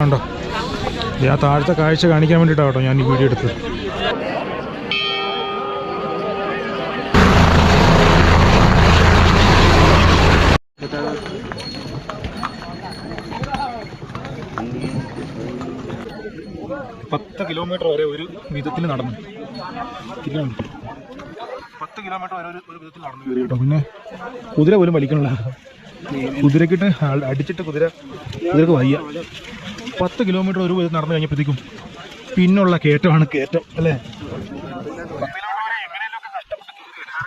ഉണ്ടോ ആ താഴത്തെ കാഴ്ച കാണിക്കാൻ വേണ്ടിയിട്ടാണ് കേട്ടോ ഞാൻ ഈ വീഡിയോ എടുത്തത്. പത്ത് കിലോമീറ്റർ വരെ ഒരു വിധത്തിൽ നടന്നു. 10 കിലോമീറ്റർ വരെ ഒരു വിധത്തിൽ നടന്നു കയറി കേട്ടോ. പിന്നെ കുതിര പോലും വലിക്കണില്ല. കുതിരക്കിട്ട് അടിച്ചിട്ട് കുതിരക്ക് വയ്യ. 10 കിലോമീറ്റർ ഒരു വിധത്തിൽ നടന്നു കഴിഞ്ഞപ്പോഴത്തേക്കും പിന്നുള്ള കയറ്റമാണ് കയറ്റം അല്ലേ.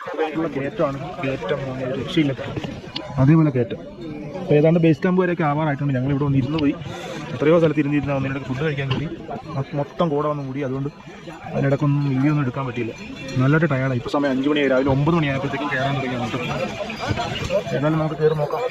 10 കിലോമീറ്റർ കയറ്റമാണ് കയറ്റം, രക്ഷയില്ല. അതേപോലെ കയറ്റം. അപ്പോൾ ഏതാണ്ട് ബേസ് ക്യാമ്പ് വരെയൊക്കെ ആവാറായിട്ടുണ്ട്. ഞങ്ങളിവിടെ വന്ന് ഇരുന്ന് പോയി. എത്രയോ സ്ഥലത്ത് ഇരുന്നിരുന്ന അതിനിടയ്ക്ക് ഫുഡ് കഴിക്കാൻ കയറി. മൊത്തം കൂടെ വന്ന് കൂടി. അതുകൊണ്ട് അതിനിടയ്ക്കൊന്നും വീഡിയോ ഒന്നും എടുക്കാൻ പറ്റിയില്ല. നല്ലൊരു ടയർഡായി. ഇപ്പോൾ സമയം 5 മണിയായി. രാവിലെ 9 മണിയായപ്പോഴത്തേക്കും കയറാൻ തുടങ്ങിയാണ് കേട്ടോ. ഏതായാലും നമുക്ക് കയറി നോക്കാം.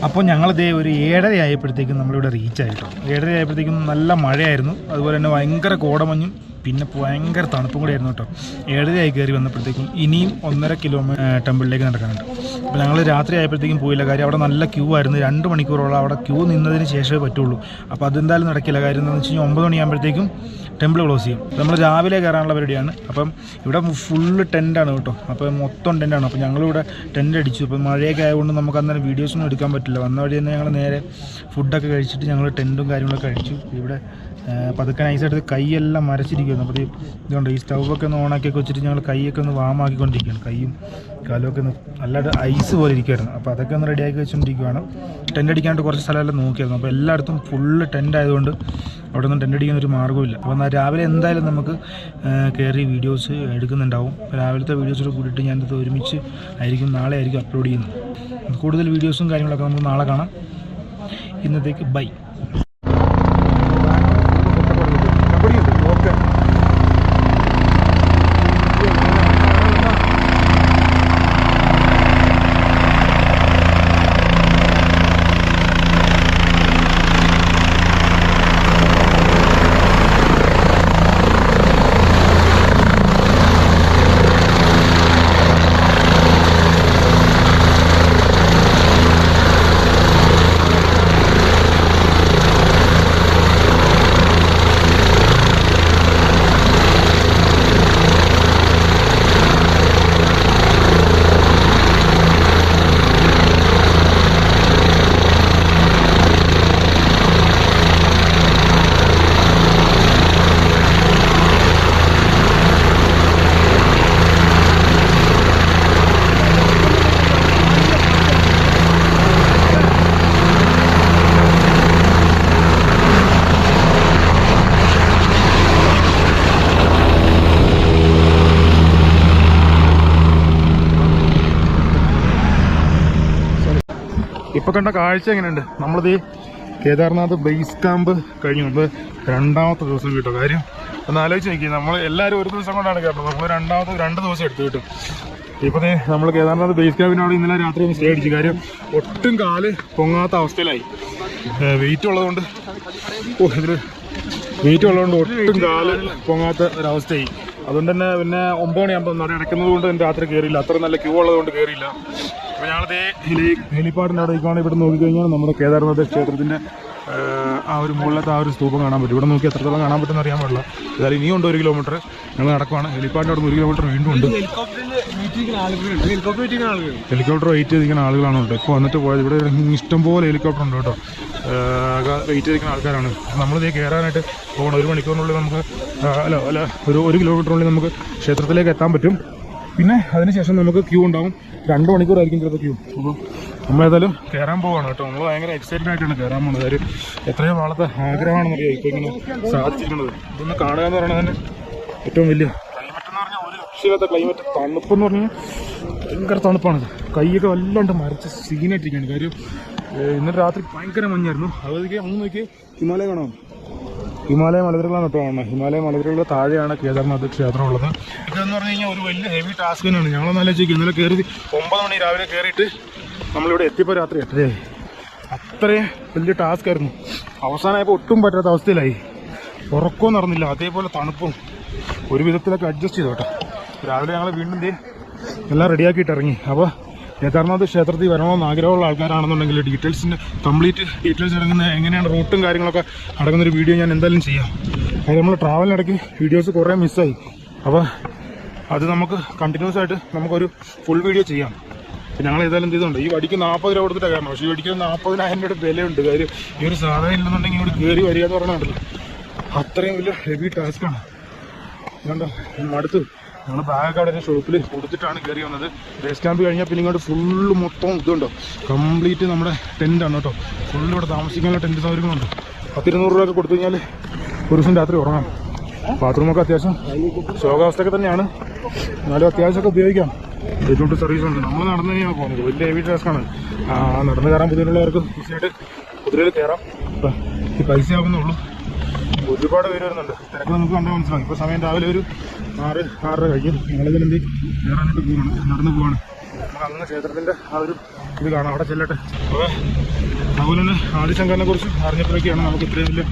അപ്പോൾ ഞങ്ങളിതേ ഒരു 7:30 ആയപ്പോഴത്തേക്കും നമ്മളിവിടെ റീച്ചായിട്ടോ. 7:30 ആയപ്പോഴത്തേക്കും നല്ല മഴയായിരുന്നു. അതുപോലെ തന്നെ ഭയങ്കര കോടമഞ്ഞും പിന്നെ ഭയങ്കര തണുപ്പും കൂടെ ആയിരുന്നു കേട്ടോ. 7:30 ആയി കയറി വന്നപ്പോഴത്തേക്കും ഇനിയും 1.5 കിലോമീറ്റർ ടെമ്പിളിലേക്ക് നടക്കാനുണ്ട്. അപ്പോൾ ഞങ്ങൾ രാത്രി ആയപ്പോഴത്തേക്കും പോയില്ല. കാര്യം അവിടെ നല്ല ക്യൂ ആയിരുന്നു. 2 മണിക്കൂറോളം അവിടെ ക്യൂ നിന്നതിന് ശേഷമേ പറ്റുള്ളൂ. അപ്പോൾ അതെന്തായാലും നടക്കില്ല. കാര്യം എന്താണെന്ന് വെച്ച് കഴിഞ്ഞാൽ 9 മണിയാകുമ്പോഴത്തേക്കും ടെമ്പിൾ ക്ലോസ് ചെയ്യും. നമ്മൾ രാവിലെ കയറാനുള്ള പരിപാടിയാണ്. അപ്പം ഇവിടെ ഫുള്ള് ടെൻറ്റാണ് കേട്ടോ. അപ്പോൾ മൊത്തം ടെൻറ്റാണ്. അപ്പോൾ ഞങ്ങളിവിടെ ടെൻറ്റ് അടിച്ചു. അപ്പോൾ മഴയൊക്കെ ആയതുകൊണ്ട് നമുക്ക് അന്നേരം വീഡിയോസൊന്നും എടുക്കാൻ പറ്റില്ല. വന്ന വഴി തന്നെ ഞങ്ങൾ നേരെ ഫുഡൊക്കെ കഴിച്ചിട്ട് ഞങ്ങൾ ടെൻറ്റും കാര്യങ്ങളൊക്കെ കഴിച്ചു. ഇവിടെ പതുക്കെ നൈസായിട്ട് കൈയെല്ലാം മരച്ചിരിക്കുന്നു. അപ്പോൾ ഇതുകൊണ്ട് ഈ സ്റ്റൗവൊക്കെ ഒന്ന് ഓണാക്കിയൊക്കെ വെച്ചിട്ട് ഞങ്ങൾ കൈയൊക്കെ ഒന്ന് വാമാക്കിക്കൊണ്ടിരിക്കുകയാണ്. കൈയും കാലുമൊക്കെ ഒന്ന് നല്ലതായിട്ട് ഐസ് പോലെ ഇരിക്കുമായിരുന്നു. അപ്പോൾ അതൊക്കെ ഒന്ന് റെഡിയാക്കി വെച്ചുകൊണ്ടിരിക്കുകയാണ്. ടെൻ്റ് അടിക്കാനായിട്ട് കുറച്ച് സ്ഥലമെല്ലാം നോക്കിയായിരുന്നു. അപ്പോൾ എല്ലായിടത്തും ഫുള്ള് ടെൻ്റ് ആയതുകൊണ്ട് അവിടെ നിന്ന് ടെൻ്റ് അടിക്കാൻ ഒരു മാർഗ്ഗമില്ല. അപ്പോൾ രാവിലെ എന്തായാലും നമുക്ക് കയറി വീഡിയോസ് എടുക്കുന്നുണ്ടാവും. രാവിലത്തെ വീഡിയോസോട് കൂടിയിട്ട് ഞാനിത് ഒരുമിച്ച് ആയിരിക്കും നാളെ ആയിരിക്കും അപ്ലോഡ് ചെയ്യുന്നത്. കൂടുതൽ വീഡിയോസും കാര്യങ്ങളൊക്കെ നമുക്ക് നാളെ കാണാം. ഇന്നത്തേക്ക് ബൈ. ഇപ്പോൾ കണ്ട കാഴ്ച എങ്ങനെയുണ്ട്? നമ്മളിത് കേദാർനാഥ് ബേസ് ക്യാമ്പ് കഴിഞ്ഞു. നമ്മൾ രണ്ടാമത്തെ ദിവസം കേട്ടോ. കാര്യം ഒന്ന് ആലോചിച്ച് നോക്കി. നമ്മൾ എല്ലാവരും ഒരു ദിവസം കൊണ്ടാണ് കയറുന്നത്, നമ്മൾ 2 ദിവസം എടുത്തു കിട്ടും. ഇപ്പോൾ നമ്മൾ കേദാർനാഥ് ബേസ് ക്യാമ്പിൻ്റെ അവിടെ ഇന്നലെ രാത്രി ഒന്ന് സ്റ്റേ അടിച്ചു. കാര്യം ഒട്ടും കാല് പൊങ്ങാത്ത അവസ്ഥയിലായി. വെയിറ്റ് ഉള്ളതുകൊണ്ട് ഇതിൽ വെയിറ്റ് ഉള്ളതുകൊണ്ട് ഒട്ടും കാല് പൊങ്ങാത്ത ഒരവസ്ഥയായി. അതുകൊണ്ട് തന്നെ പിന്നെ 9 മണിയാകുമ്പോൾ നട അടയ്ക്കുന്നത് കൊണ്ട് തന്നെ രാത്രി കയറിയില്ല. അത്ര നല്ല ക്യൂ ഉള്ളതുകൊണ്ട് കയറിയില്ല. അപ്പോൾ ഞങ്ങളതേ ഹെലിപ്പാഡിൻ്റെ അവിടെ നിൽക്കുകയാണ്. ഇവിടെ നോക്കിക്കഴിഞ്ഞാൽ നമ്മുടെ കേദാർനാഥ് ക്ഷേത്രത്തിൻ്റെ ആ ഒരു മുകളിലത്തെ ആ ഒരു സ്തൂപം കാണാൻ പറ്റും. ഇവിടെ നോക്കി എത്രത്തോളം കാണാൻ പറ്റുമെന്ന് അറിയാൻ പാടില്ല. ഏതായാലും ഇനിയും ഉണ്ട് 1 കിലോമീറ്റർ. ഞങ്ങൾ നടക്കുവാണ്. ഹെലിപ്പാഡിൻ്റെ അവിടെ 1 കിലോമീറ്റർ വീണ്ടും ഉണ്ട്. ഹെലികോപ്റ്റർ വെയിറ്റ് ചെയ്തിരിക്കുന്ന ആളുകളാണ് ഉണ്ട്. ഇപ്പോൾ വന്നിട്ട് പോയത്. ഇവിടെ ഇഷ്ടംപോലെ ഹെലികോപ്റ്റർ ഉണ്ട് കേട്ടോ. വെയിറ്റ് ചെയ്തിരിക്കുന്ന ആൾക്കാരാണ്. നമ്മളിതേ കയറാനായിട്ട് പോകണം. 1 മണിക്കൂറിനുള്ളിൽ നമുക്ക് അല്ല 1 കിലോമീറ്ററിനുള്ളിൽ നമുക്ക് ക്ഷേത്രത്തിലേക്ക് എത്താൻ പറ്റും. പിന്നെ അതിനുശേഷം നമുക്ക് ക്യൂ ഉണ്ടാവും. 2 മണിക്കൂറായിരിക്കും ചിലപ്പോൾ ക്യൂ. അപ്പോൾ നമ്മളേതായാലും കയറാൻ പോവുകയാണ് കേട്ടോ. നമ്മൾ ഭയങ്കര എക്സൈറ്റഡ് ആയിട്ടാണ് കയറാൻ പോകുന്നത്. കാര്യം എത്രയോ നാളത്തെ ആഗ്രഹമാണെന്നറിയാം ഇപ്പോൾ ഇങ്ങനെ സാധിച്ചിരിക്കുന്നത്. ഇതൊന്ന് കാണുക എന്ന് പറയുന്നത് തന്നെ ഏറ്റവും വലിയ ക്ലൈമറ്റ് എന്ന് പറഞ്ഞാൽ ഒരു രക്ഷയില്ലാത്ത ക്ലൈമറ്റ്. തണുപ്പെന്ന് പറഞ്ഞാൽ ഭയങ്കര തണുപ്പാണ്. കൈയൊക്കെ വല്ലാണ്ട് മരച്ച് സീനായിട്ടിരിക്കുകയാണ്. കാര്യം ഇന്നലെ രാത്രി ഭയങ്കര മഞ്ഞായിരുന്നു. അതൊക്കെ അങ്ങ് നോക്കി ഹിമാലയ കാണാം. ഹിമാലയ മലനിരകളാണ് കേട്ടോ കാണുന്നത്. ഹിമാലയ മലനിരകളുടെ താഴെയാണ് കേദാർനാഥ് ക്ഷേത്രം ഉള്ളത്. ഇതെന്ന് പറഞ്ഞു കഴിഞ്ഞാൽ ഒരു വലിയ ഹെവി ടാസ്ക് തന്നെയാണ്. ഞങ്ങളൊന്ന് ആലോചിക്കും. ഇന്നലെ കയറി 9 മണി രാവിലെ കയറിയിട്ട് നമ്മളിവിടെ എത്തിയപ്പോൾ രാത്രി 8:30. അത്രയും വലിയ ടാസ്ക് ആയിരുന്നു. അവസാനമായപ്പോൾ ഒട്ടും പറ്റാത്ത അവസ്ഥയിലായി. ഉറക്കവും നടന്നില്ല. അതേപോലെ തണുപ്പും ഒരു വിധത്തിലൊക്കെ അഡ്ജസ്റ്റ് ചെയ്തു കേട്ടോ. രാവിലെ ഞങ്ങൾ വീണ്ടും എല്ലാം റെഡിയാക്കിയിട്ട് ഇറങ്ങി. അപ്പോൾ കേദാർനാഥ് ക്ഷേത്രത്തിൽ വരണമെന്ന് ആഗ്രഹമുള്ള ആൾക്കാരാണെന്നുണ്ടെങ്കിൽ കംപ്ലീറ്റ് ഡീറ്റെയിൽസ് അടങ്ങുന്ന എങ്ങനെയാണ് റൂട്ടും കാര്യങ്ങളൊക്കെ അടങ്ങുന്നൊരു വീഡിയോ ഞാൻ എന്തായാലും ചെയ്യാം. അത് നമ്മൾ ട്രാവലിനിടയ്ക്ക് വീഡിയോസ് കുറേ മിസ്സായി. അപ്പോൾ അത് നമുക്ക് കണ്ടിന്യൂസ് ആയിട്ട് നമുക്കൊരു ഫുൾ വീഡിയോ ചെയ്യാം. ഞങ്ങൾ ഏതായാലും എന്ത് ചെയ്തുണ്ട്, ഈ വടിക്ക് 40 രൂപ കൊടുത്തിട്ടാണ് കാരണം. പക്ഷേ ഈ വടിക്ക് 40,000 രൂപയുടെ വിലയുണ്ട്. കാര്യം ഈ ഒരു സാധനം ഇല്ലെന്നുണ്ടെങ്കിൽ ഇവിടെ കയറി വരിക എന്ന് പറഞ്ഞിട്ടുണ്ടല്ലോ, അത്രയും വലിയ ഹെവി ടാസ്ക്കാണ്. അതുകൊണ്ടോ മടുത്ത് ഞങ്ങൾ ബാഗൊക്കെ അവിടെ ഷോപ്പിൽ കൊടുത്തിട്ടാണ് കയറി വന്നത്. ബേസ് ക്യാമ്പ് കഴിഞ്ഞാൽ പിന്നെ ഇങ്ങോട്ട് ഫുള്ള് മൊത്തം ഇതുണ്ടോ, കംപ്ലീറ്റ് നമ്മുടെ ടെൻറ്റാണ് കേട്ടോ. ഫുള്ള് ഇവിടെ താമസിക്കാനുള്ള ടെൻറ്റ് സൗകര്യങ്ങളുണ്ട്. 10-200 രൂപ കൊടുത്തു കഴിഞ്ഞാൽ ഒരു ദിവസം രാത്രി ഉറങ്ങാം. ബാത്റൂമൊക്കെ അത്യാവശ്യം ശോകാവസ്ഥയൊക്കെ തന്നെയാണ്, എന്നാലും അത്യാവശ്യമൊക്കെ ഉപയോഗിക്കാം. ഏറ്റവും സർവീസ് ഉണ്ട്. നമ്മൾ നടന്നു തന്നെയാണ് പോകുന്നത്. വലിയ ഹെവി ടാസ്ക്കാണ്. നടന്നു കയറാൻ ബുദ്ധിമുട്ടുള്ളവർക്ക് ഈസിയായിട്ട് കുതിരയിൽ കയറാം. ഈ പൈസ ആവുന്നുള്ളൂ. ഒരുപാട് പേര് വരുന്നുണ്ട്. തിരക്ക് നമുക്ക് കണ്ടാൽ മനസ്സിലാവും. ഇപ്പോൾ സമയം രാവിലെ ഒരു 6-6:30 കഴിയും. ഞങ്ങളിതിലെന്ത് കയറാനായിട്ട് പോവാണ്, നടന്നു പോവാണ്. നമുക്ക് അങ്ങനെ ക്ഷേത്രത്തിൻ്റെ ആ ഒരു ഇത് കാണാം. അവിടെ ചെല്ലട്ടെ. അപ്പോൾ അതുപോലെ തന്നെ ആദിശങ്കറിനെ കുറിച്ച് അറിഞ്ഞപ്പോഴൊക്കെയാണ് നമുക്ക് ഇത്രയും വലിയ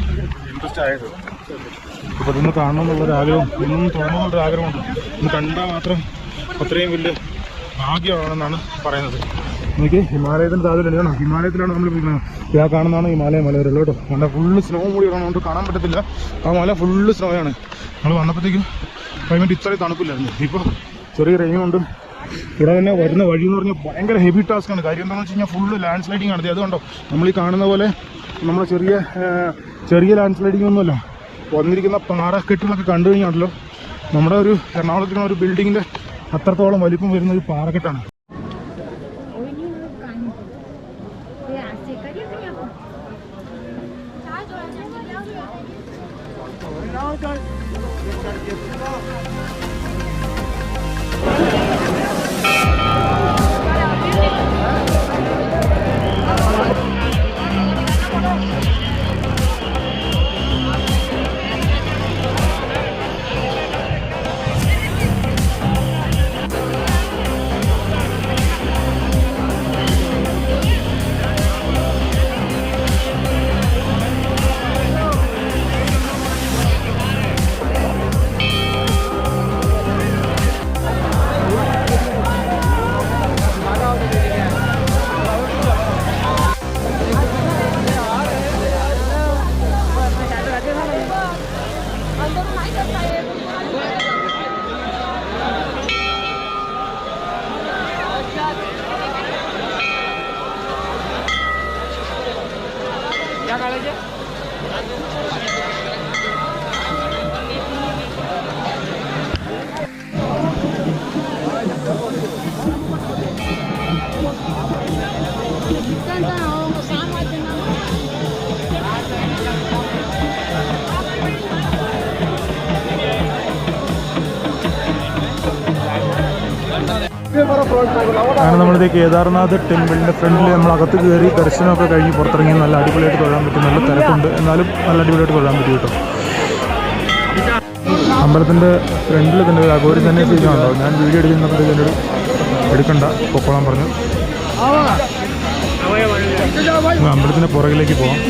ഇൻട്രസ്റ്റ് ആയത്. അപ്പോൾ ഇതൊന്ന് കാണണമെന്നുള്ളൊരാഗ്രഹം, ഇതൊന്നും തോന്നുന്നുള്ളൊരാഗ്രഹമുണ്ട്. ഒന്ന് കണ്ടാൽ മാത്രം അത്രയും വലിയ ഭാഗ്യമാണെന്നാണ് പറയുന്നത്. എനിക്ക് ഹിമാലയത്തിൻ്റെ താഴെ എഴുതണം. ഹിമാലയത്തിലാണ് നമ്മൾ ഇരിക്കുന്നത്. ആ കാണുന്നതാണ് ഹിമാലയ മലനിരകൾ കേട്ടോ. അവിടെ ഫുള്ള് സ്നോ മൂടി ഇടണോണ്ട് കാണാൻ പറ്റത്തില്ല. ആ മല ഫുള്ള് സ്നോയാണ്. നമ്മൾ വന്നപ്പോഴത്തേക്കും ക്ലൈമറ്റ് ഇത്രയും തണുപ്പില്ലായിരുന്നു. ഇപ്പോൾ ചെറിയ റെയിനുണ്ട്. ഇവിടെ തന്നെ വരുന്ന വഴി എന്ന് പറഞ്ഞാൽ ഭയങ്കര ഹെവി ടാസ്ക്കാണ്. കാര്യം എന്താണെന്ന് വെച്ച് കഴിഞ്ഞാൽ ഫുള്ള് ലാൻഡ് സ്ലൈഡിങ് ആണ്. അതുകൊണ്ടോ നമ്മൾ ഈ കാണുന്ന പോലെ നമ്മൾ ചെറിയ ലാൻഡ് സ്ലൈഡിങ് ഒന്നുമല്ല. വന്നിരിക്കുന്ന പാറക്കെട്ടുകളൊക്കെ കണ്ടു കഴിഞ്ഞാണല്ലോ നമ്മുടെ ഒരു എറണാകുളത്തിലുള്ള ഒരു ബിൽഡിങ്ങിൻ്റെ അത്രത്തോളം വലിപ്പം വരുന്ന ഒരു പാറക്കെട്ടാണ്. അങ്ങനെ നമ്മളിത് കേദാർനാഥ് ടെമ്പിളിൻ്റെ ഫ്രണ്ടിൽ നമ്മൾ അകത്ത് കയറി ദർശനമൊക്കെ കഴിഞ്ഞ് പുറത്തിറങ്ങി നല്ല അടിപൊളിയായിട്ട് തൊഴാൻ പറ്റും. നല്ല തിരക്കുണ്ട്, എന്നാലും നല്ല അടിപൊളിയായിട്ട് തൊഴാൻ പറ്റും കേട്ടോ. അമ്പലത്തിൻ്റെ ഫ്രണ്ടിൽ തന്നെ ഒരു അഘോരി സന്യാസി ഉണ്ടോ? ഞാൻ വീഡിയോ എടുക്കുന്നപ്പോൾ ഇതിൻ്റെ എടുക്കണ്ട, പൊക്കോളാൻ പറഞ്ഞു. അമ്പലത്തിൻ്റെ പുറകിലേക്ക് പോവാം.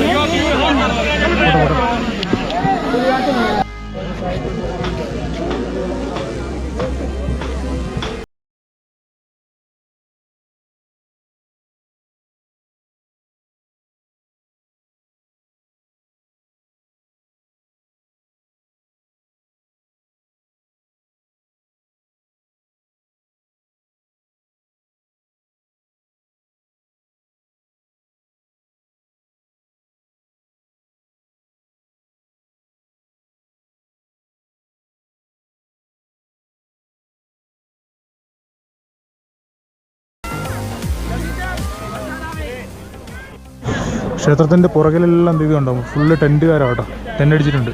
ക്ഷേത്രത്തിൻ്റെ പുറകിലെല്ലാം എന്ത് ഉണ്ടാവും, ഫുള്ള് ടെൻറ്റുകാരാണ് കേട്ടോ. ടെൻ്റ് അടിച്ചിട്ടുണ്ട്.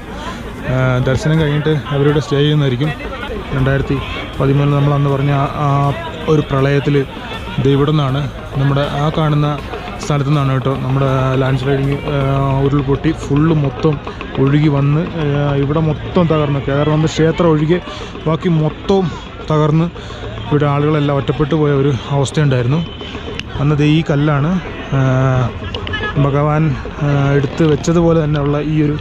ദർശനം കഴിഞ്ഞിട്ട് അവരിവിടെ സ്റ്റേ ചെയ്യുന്നതായിരിക്കും. 2013 നമ്മൾ അന്ന് പറഞ്ഞ ആ ഒരു പ്രളയത്തിൽ ഇവിടെ നിന്നാണ്, നമ്മുടെ ആ കാണുന്ന സ്ഥലത്തു നിന്നാണ് കേട്ടോ നമ്മുടെ ലാൻഡ് സ്ലൈഡിങ് ഉരുൾപൊട്ടി ഫുള്ള് മൊത്തം ഒഴുകി വന്ന് ഇവിടെ മൊത്തം തകർന്ന്, കേരളം ക്ഷേത്രം ഒഴികെ ബാക്കി മൊത്തവും തകർന്ന് ഇവിടെ ആളുകളെല്ലാം ഒറ്റപ്പെട്ടു പോയ ഒരു അവസ്ഥയുണ്ടായിരുന്നു. അന്നത് ഈ കല്ലാണ് ഭഗവാൻ എടുത്ത് വെച്ചതുപോലെ തന്നെ ഉള്ള ഈ ഒരു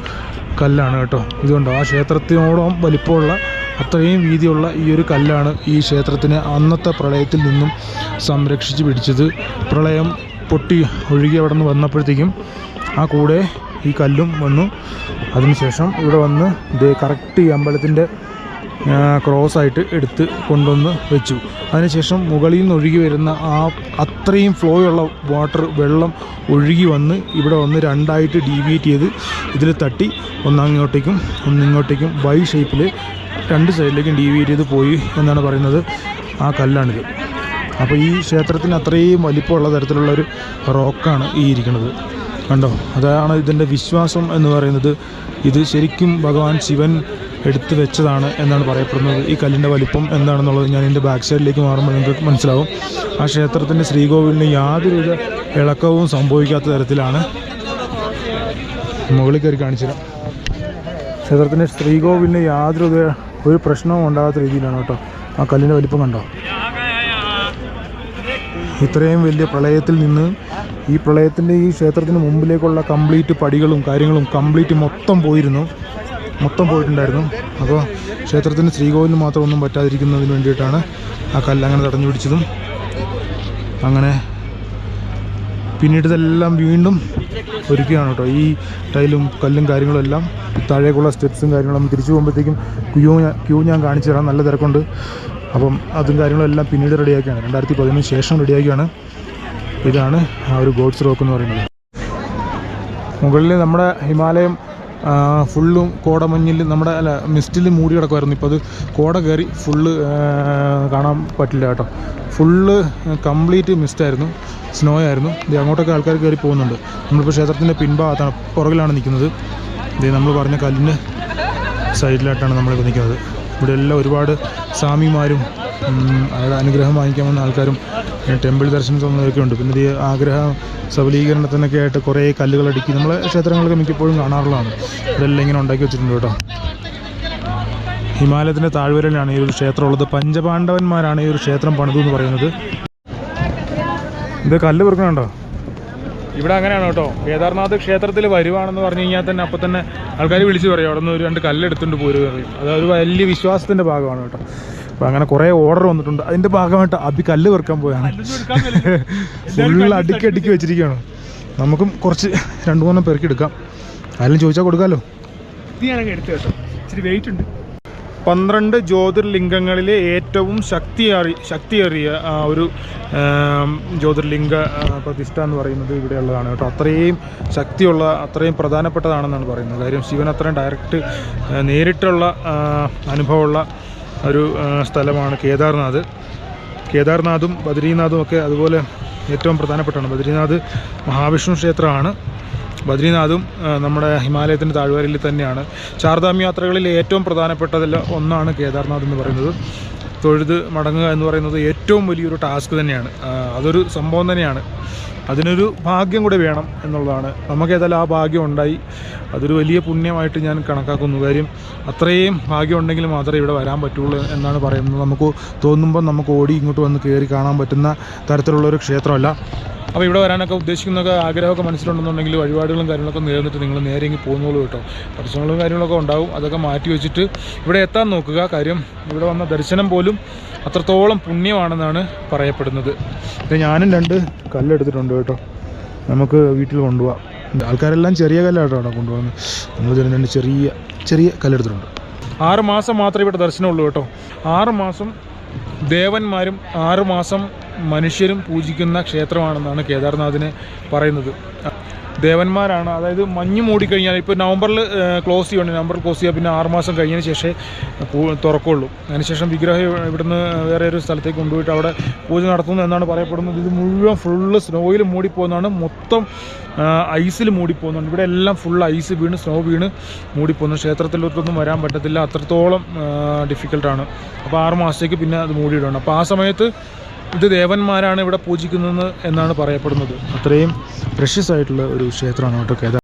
കല്ലാണ് കേട്ടോ. ഇതുകൊണ്ടോ ആ ക്ഷേത്രത്തിനോളം വലിപ്പമുള്ള അത്രയും വീതിയുള്ള ഈ ഒരു കല്ലാണ് ഈ ക്ഷേത്രത്തിനെ അന്നത്തെ പ്രളയത്തിൽ നിന്നും സംരക്ഷിച്ച് പിടിച്ചത്. പ്രളയം പൊട്ടി ഒഴുകി അവിടെ നിന്ന് വന്നപ്പോഴത്തേക്കും ആ കൂടെ ഈ കല്ലും വന്നു. അതിനുശേഷം ഇവിടെ വന്ന് കറക്റ്റ് ഈ അമ്പലത്തിൻ്റെ ക്രോസായിട്ട് എടുത്ത് കൊണ്ടുവന്ന് വെച്ചു. അതിനുശേഷം മുകളിൽ നിന്ന് ഒഴുകി വരുന്ന ആ അത്രയും ഫ്ലോയുള്ള വെള്ളം ഒഴുകി വന്ന് ഇവിടെ വന്ന് രണ്ടായിട്ട് ഡീവിയേറ്റ് ചെയ്ത് ഇതിൽ തട്ടി ഒന്നങ്ങോട്ടേക്കും ഒന്നിങ്ങോട്ടേക്കും വൈ ഷേപ്പിൽ രണ്ട് സൈഡിലേക്കും ഡീവിയേറ്റ് ചെയ്ത് പോയി എന്നാണ് പറയുന്നത്. ആ കല്ലാണിത്. അപ്പോൾ ഈ ക്ഷേത്രത്തിന് അത്രയും വലിപ്പമുള്ള തരത്തിലുള്ള ഒരു റോക്കാണ് ഈ ഇരിക്കുന്നത്. കണ്ടോ, അതാണ് ഇതിൻ്റെ വിശ്വാസം എന്ന് പറയുന്നത്. ഇത് ശരിക്കും ഭഗവാൻ ശിവൻ എടുത്തു വെച്ചതാണ് എന്നാണ് പറയപ്പെടുന്നത്. ഈ കല്ലിൻ്റെ വലിപ്പം എന്താണെന്നുള്ളത് ഞാൻ എൻ്റെ ബാക്ക് സൈഡിലേക്ക് മാറുമ്പോൾ നിങ്ങൾക്ക് മനസ്സിലാവും. ആ ക്ഷേത്രത്തിൻ്റെ ശ്രീകോവിലിന് യാതൊരുവിധ ഇളക്കവും സംഭവിക്കാത്ത തരത്തിലാണ്. മുകളിൽ കയറി കാണിച്ചുതരാം. ക്ഷേത്രത്തിൻ്റെ ശ്രീകോവിലിന് ഒരു പ്രശ്നവും ഉണ്ടാകാത്ത രീതിയിലാണ് കേട്ടോ ആ കല്ലിൻ്റെ വലിപ്പം. കണ്ടോ, ഇത്രയും വലിയ പ്രളയത്തിൽ നിന്ന് ഈ പ്രളയത്തിൻ്റെ ഈ ക്ഷേത്രത്തിന് മുമ്പിലേക്കുള്ള കംപ്ലീറ്റ് പടികളും കാര്യങ്ങളും കംപ്ലീറ്റ് മൊത്തം പോയിട്ടുണ്ടായിരുന്നു. അപ്പോൾ ക്ഷേത്രത്തിന് ശ്രീകോവിലിന് മാത്രം ഒന്നും പറ്റാതിരിക്കുന്നതിന് വേണ്ടിയിട്ടാണ് ആ കല്ല് അങ്ങനെ തടഞ്ഞു പിടിച്ചതും. അങ്ങനെ പിന്നീട് ഇതെല്ലാം വീണ്ടും ഒരുക്കുകയാണ് കേട്ടോ. ഈ ടൈലും കല്ലും കാര്യങ്ങളും എല്ലാം താഴേക്കുള്ള സ്റ്റെപ്സും കാര്യങ്ങളും തിരിച്ചു പോകുമ്പോഴത്തേക്കും ക്യൂ ഞാൻ കാണിച്ചു തരാം. നല്ല തിരക്കുണ്ട്. അപ്പം അതും കാര്യങ്ങളും എല്ലാം പിന്നീട് റെഡിയാക്കിയാണ്. 2015 ശേഷം റെഡിയാക്കിയാണ്. ഇതാണ് ആ ഒരു ഗോഡ്സ് റോക്ക് എന്ന് പറയുന്നത്. മുകളിൽ നമ്മുടെ ഹിമാലയം ഫുള്ളും കോടമഞ്ഞിൽ മിസ്റ്റിൽ മൂടി കിടക്കുമായിരുന്നു. ഇപ്പോൾ അത് കോട കയറി ഫുള്ള് കാണാൻ പറ്റില്ല കേട്ടോ. ഫുള്ള് കംപ്ലീറ്റ് മിസ്റ്റായിരുന്നു, സ്നോ ആയിരുന്നു. അങ്ങോട്ടൊക്കെ ആൾക്കാർ കയറി പോകുന്നുണ്ട്. നമ്മളിപ്പോൾ ക്ഷേത്രത്തിൻ്റെ പിൻഭാഗത്താണ്, പുറകിലാണ് നിൽക്കുന്നത്. നമ്മൾ പറഞ്ഞ കല്ലിൻ്റെ സൈഡിലായിട്ടാണ് നമ്മളിപ്പോൾ നിൽക്കുന്നത്. ഇവിടെ എല്ലാം ഒരുപാട് സ്വാമിമാരും അയാളുടെ അനുഗ്രഹം വാങ്ങിക്കാൻ വന്ന ആൾക്കാരും ടെമ്പിൾ ദർശനം തന്നതൊക്കെ ഉണ്ട്. പിന്നെ ഈ ആഗ്രഹ സബലീകരണത്തിനൊക്കെ ആയിട്ട് കുറേ കല്ലുകളടുക്കി നമ്മളെ ക്ഷേത്രങ്ങളൊക്കെ മിക്കപ്പോഴും കാണാറുള്ളതാണ്. ഇതെല്ലാം ഇങ്ങനെ ഉണ്ടാക്കി വെച്ചിട്ടുണ്ട് കേട്ടോ. ഹിമാലയത്തിൻ്റെ താഴ്വരയിലാണ് ഈ ഒരു ക്ഷേത്രം ഉള്ളത്. പഞ്ചപാണ്ഡവന്മാരാണ് ഈ ഒരു ക്ഷേത്രം പണിതു എന്ന് പറയുന്നത്. ഇത് കല്ല് പെറുക്കണുണ്ടോ? ഇവിടെ അങ്ങനെയാണ് കേട്ടോ. കേദാർനാഥ് ക്ഷേത്രത്തിൽ വരുവാണെന്ന് പറഞ്ഞു കഴിഞ്ഞാൽ തന്നെ അപ്പം തന്നെ ആൾക്കാർ വിളിച്ച് പറയും അവിടെ നിന്ന് ഒരു 2 കല്ലെടുത്തുകൊണ്ട് പോരുക പറയും. അതൊരു വലിയ വിശ്വാസത്തിൻ്റെ ഭാഗമാണ് കേട്ടോ. അപ്പോൾ അങ്ങനെ കുറേ ഓർഡർ വന്നിട്ടുണ്ട്. അതിൻ്റെ ഭാഗമായിട്ട് അബി കല്ല് പെറുക്കാൻ പോയാണ്. ഫുള്ള് അടുക്കി വെച്ചിരിക്കുകയാണ്. നമുക്കും കുറച്ച് 2-3 പെറുക്കിയെടുക്കാം. ആരെങ്കിലും ചോദിച്ചാൽ കൊടുക്കാമല്ലോ. എടുത്തു കേട്ടോ, ഇച്ചിരി വെയിറ്റ് ഉണ്ട്. 12 ജ്യോതിർലിംഗങ്ങളിലെ ഏറ്റവും ശക്തിയേറിയ ഒരു ജ്യോതിർലിംഗ പ്രതിഷ്ഠ എന്ന് പറയുന്നത് ഇവിടെയുള്ളതാണ് കേട്ടോ. അത്രയും ശക്തിയുള്ള, അത്രയും പ്രധാനപ്പെട്ടതാണെന്നാണ് പറയുന്നത്. കാര്യം ശിവൻ അത്രയും ഡയറക്റ്റ് നേരിട്ടുള്ള അനുഭവമുള്ള ഒരു സ്ഥലമാണ് കേദാർനാഥും ബദ്രീനാഥും ഒക്കെ അതുപോലെ ഏറ്റവും പ്രധാനപ്പെട്ടാണ്. ബദ്രീനാഥ് മഹാവിഷ്ണു ക്ഷേത്രമാണ്. ബദ്രീനാഥും നമ്മുടെ ഹിമാലയത്തിൻ്റെ താഴ്വരയിൽ തന്നെയാണ്. ചാർധാം യാത്രകളിൽ ഏറ്റവും പ്രധാനപ്പെട്ടതിൽ ഒന്നാണ് കേദാർനാഥ് എന്ന് പറയുന്നത്. തൊഴുത് മടങ്ങുക എന്ന് പറയുന്നത് ഏറ്റവും വലിയൊരു ടാസ്ക് തന്നെയാണ്. അതൊരു സംഭവം തന്നെയാണ്. അതിനൊരു ഭാഗ്യം കൂടെ വേണം എന്നുള്ളതാണ്. നമുക്ക് ഏതായാലും ആ ഭാഗ്യം ഉണ്ടായി. അതൊരു വലിയ പുണ്യമായിട്ട് ഞാൻ കണക്കാക്കുന്നു. കാര്യം അത്രയും ഭാഗ്യം ഉണ്ടെങ്കിൽ മാത്രമേ ഇവിടെ വരാൻ പറ്റുള്ളൂ എന്നാണ് പറയുന്നത്. നമുക്ക് തോന്നുമ്പോൾ നമുക്ക് ഓടി ഇങ്ങോട്ട് വന്ന് കയറി കാണാൻ പറ്റുന്ന തരത്തിലുള്ളൊരു ക്ഷേത്രമല്ല. അപ്പോൾ ഇവിടെ വരാനൊക്കെ ഉദ്ദേശിക്കുന്നൊക്കെ ആഗ്രഹമൊക്കെ മനസ്സിലുണ്ടെന്നുണ്ടെങ്കിൽ വഴിപാടുകളും കാര്യങ്ങളൊക്കെ നേർന്നിട്ട് നിങ്ങൾ നേരെ ഇങ്ങ് പോകുന്നുള്ളൂ കേട്ടോ. പ്രശ്നങ്ങളും കാര്യങ്ങളൊക്കെ ഉണ്ടാവും. അതൊക്കെ മാറ്റി വെച്ചിട്ട് ഇവിടെ എത്താൻ നോക്കുക. കാര്യം ഇവിടെ വന്ന ദർശനം പോലും അത്രത്തോളം പുണ്യമാണെന്നാണ് പറയപ്പെടുന്നത്. ഞാനും 2 കല്ലെടുത്തിട്ടുണ്ട് കേട്ടോ. നമുക്ക് വീട്ടിൽ കൊണ്ടുപോകാം. ആൾക്കാരെല്ലാം ചെറിയ കല്ലാട്ടോ അവിടെ കൊണ്ടുപോകുന്നത്. നമ്മൾ 2 ചെറിയ കല്ലെടുത്തിട്ടുണ്ട്. 6 മാസം മാത്രമേ ഇവിടെ ദർശനമുള്ളൂ കേട്ടോ. 6 മാസം ദേവന്മാരും 6 മാസം മനുഷ്യരും പൂജിക്കുന്ന ക്ഷേത്രമാണെന്നാണ് കേദാർനാഥിനെ പറയുന്നത്. ദേവന്മാരാണ്, അതായത് മഞ്ഞ് മൂടിക്കഴിഞ്ഞാൽ ഇപ്പോൾ നവംബറിൽ ക്ലോസ് ചെയ്യുന്നുണ്ട്. നവംബറിൽ ക്ലോസ് ചെയ്യുക, പിന്നെ 6 മാസം കഴിഞ്ഞതിന് ശേഷമേ തുറക്കുള്ളൂ. അതിനുശേഷം വിഗ്രഹം ഇവിടുന്ന് വേറെ ഒരു സ്ഥലത്തേക്ക് കൊണ്ടുപോയിട്ട് അവിടെ പൂജ നടത്തുന്നു എന്നാണ് പറയപ്പെടുന്നത്. ഇത് മുഴുവൻ ഫുള്ള് സ്നോയിൽ മൂടിപ്പോകുന്നതാണ്. മൊത്തം ഐസിൽ മൂടിപ്പോകുന്നുണ്ട്. ഇവിടെ എല്ലാം ഫുൾ ഐസ് വീണ് സ്നോ വീണ് മൂടിപ്പോകുന്നു. ക്ഷേത്രത്തിലോട്ടൊന്നും വരാൻ പറ്റത്തില്ല. അത്രത്തോളം ഡിഫിക്കൽട്ടാണ്. അപ്പോൾ 6 മാസത്തേക്ക് പിന്നെ അത് മൂടിയിടണം. അപ്പോൾ ആ സമയത്ത് ഇത് ദേവന്മാരാണ് ഇവിടെ പൂജിക്കുന്നത് എന്നാണ് പറയപ്പെടുന്നത്. അത്രയും പ്രഷ്യസ് ആയിട്ടുള്ള ഒരു ക്ഷേത്രമാണ് കേട്ടോ കേദാർ.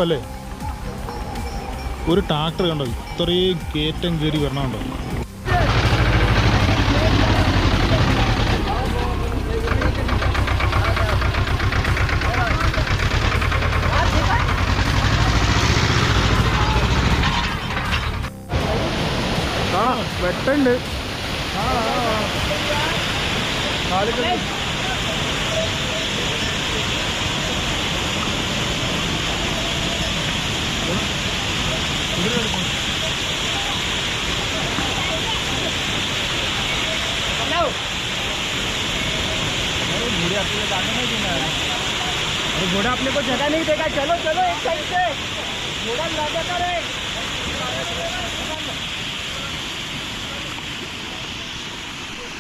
അല്ലേ ഒരു ട്രാക്ടർ കണ്ടോ ഇത്രയും കയറ്റം കയറി വരണമുണ്ടോ. വെട്ടുണ്ട് घोड़ा अपने को जगह नहीं देगा. चलो चलो एक साइड से घोड़ा लगा करे.